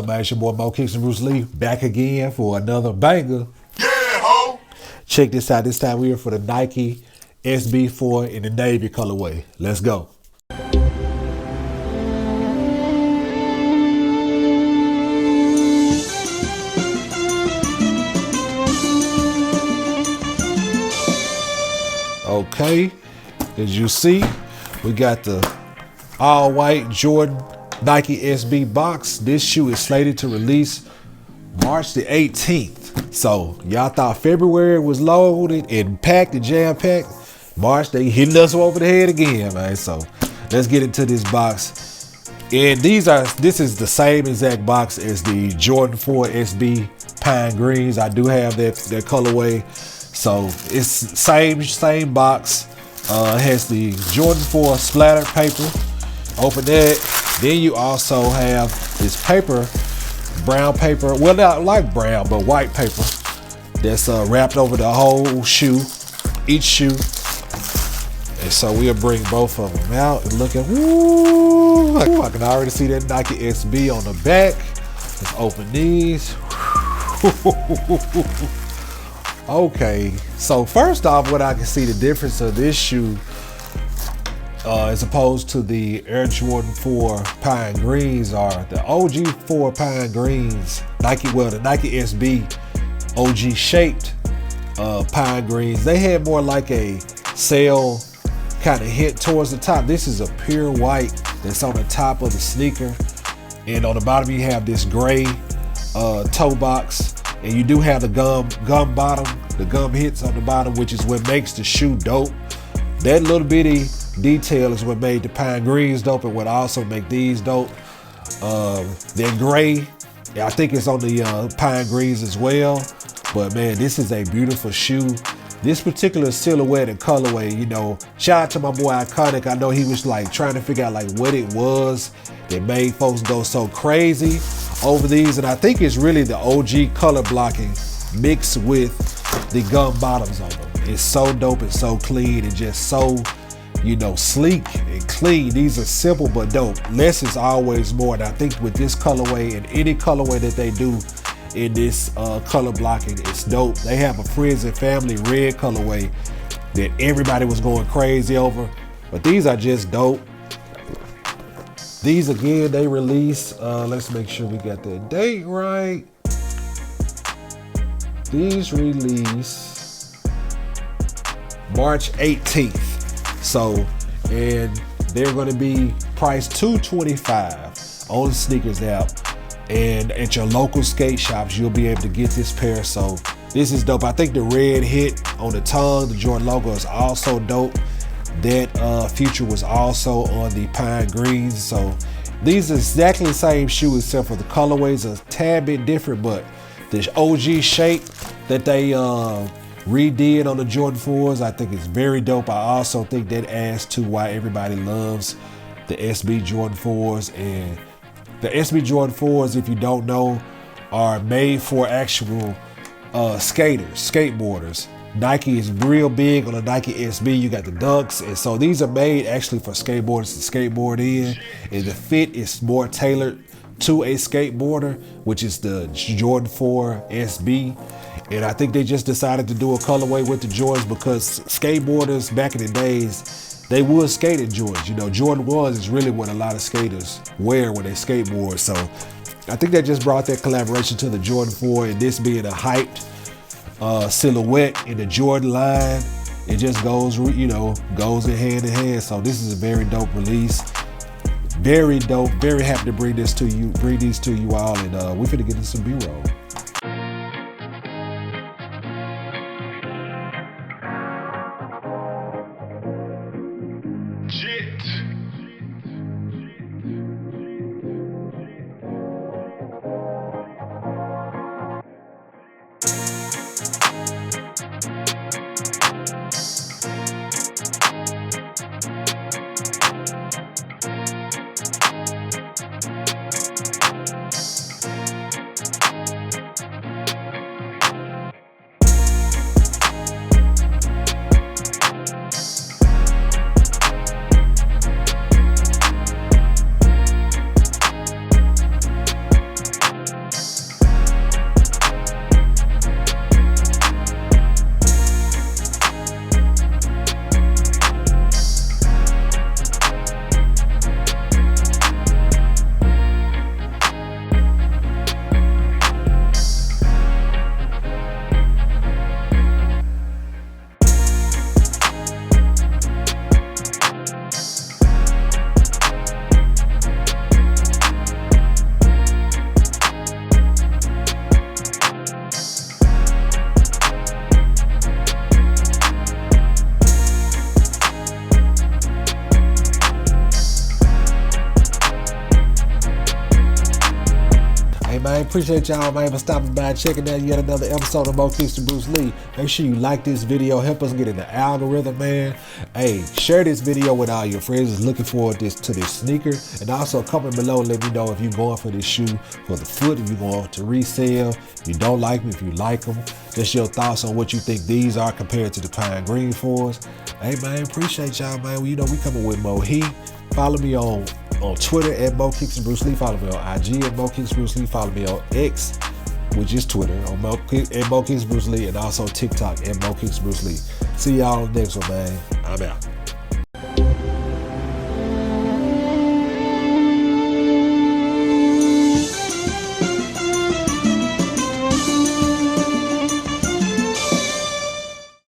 Man, it's your boy mokicksthanbrucelee back again for another banger. Yeah, ho! Check this out. This time we're for the Nike SB4 in the navy colorway. Let's go. Okay, as you see, we got the all white Jordan Nike SB box. This shoe is slated to release March the 18th. So y'all thought February was loaded and packed and jam packed. March, they hitting us over the head again, man. So let's get into this box. And this is the same exact box as the Jordan 4 SB Pine Greens. I do have that colorway. So it's same box. It has the Jordan 4 splatter paper. Open that. Then you also have this paper, brown paper, well, not like brown, but white paper that's wrapped over the whole shoe, each shoe. And so we'll bring both of them out and look at, woo, I can already see that Nike SB on the back. Let's open these. Okay, so first off, what I can see the difference of this shoe as opposed to the Air Jordan 4 Pine Greens are the OG 4 Pine Greens, the Nike SB OG shaped Pine Greens. They had more like a sail kind of hint towards the top. This is a pure white that's on the top of the sneaker. And on the bottom you have this gray toe box. And you do have the gum bottom, the gum hits on the bottom, which is what makes the shoe dope. That little bitty detail is what made the Pine Greens dope and what also make these dope. They're gray. I think it's on the Pine Greens as well. But man, this is a beautiful shoe. This particular silhouette and colorway, you know, shout out to my boy Iconic. I know he was like trying to figure out like what it was that made folks go so crazy over these. And I think it's really the OG color blocking mixed with the gum bottoms on them. It's so dope and so clean and just so, you know, sleek and clean. These are simple but dope. Less is always more. And I think with this colorway and any colorway that they do in this color blocking, it's dope. They have a Friends and Family red colorway that everybody was going crazy over. But these are just dope. These again, they release, let's make sure we got the date right. These release March 18th. So, and they're gonna be priced $225 on the sneakers app. And at your local skate shops, you'll be able to get this pair. So this is dope. I think the red hit on the tongue, the Jordan logo, is also dope. That feature was also on the Pine Greens. So these are exactly the same shoe except for the colorways are a tad bit different, but the OG shape that they redid on the Jordan 4s, I think is very dope. I also think that adds to why everybody loves the SB Jordan 4s. And the SB Jordan 4s, if you don't know, are made for actual skateboarders. Nike is real big on the Nike SB. You got the Dunks, and so these are made actually for skateboarders to skateboard in. And the fit is more tailored to a skateboarder, which is the Jordan 4 SB. And I think they just decided to do a colorway with the Jordans because skateboarders back in the days, they would skate in Jordans. You know, Jordan 1s is really what a lot of skaters wear when they skateboard. So I think that just brought that collaboration to the Jordan 4, and this being a hyped silhouette in the Jordan line, it just goes, you know, goes in hand. So this is a very dope release. Very dope. Very happy to bring these to you all, and we're finna get into some B-roll. Hey man, appreciate y'all, man, for stopping by and checking out yet another episode of Mo Kicks and Bruce Lee. Make sure you like this video, help us get in the algorithm, man. Hey, share this video with all your friends that's looking forward to this sneaker. And also comment below, let me know if you're going for this shoe for the foot, if you're going to resell, if you don't like them, if you like them. Just your thoughts on what you think these are compared to the Pine Green 4s. Hey man, appreciate y'all, man. You know we coming with more heat. Follow me on Twitter at mokicksthanbrucelee. Follow me on IG at mokicksthanbrucelee. Follow me on X, which is Twitter, at mokicksthanbrucelee, and also TikTok at mokicksthanbrucelee. See y'all on the next one, man. I'm out.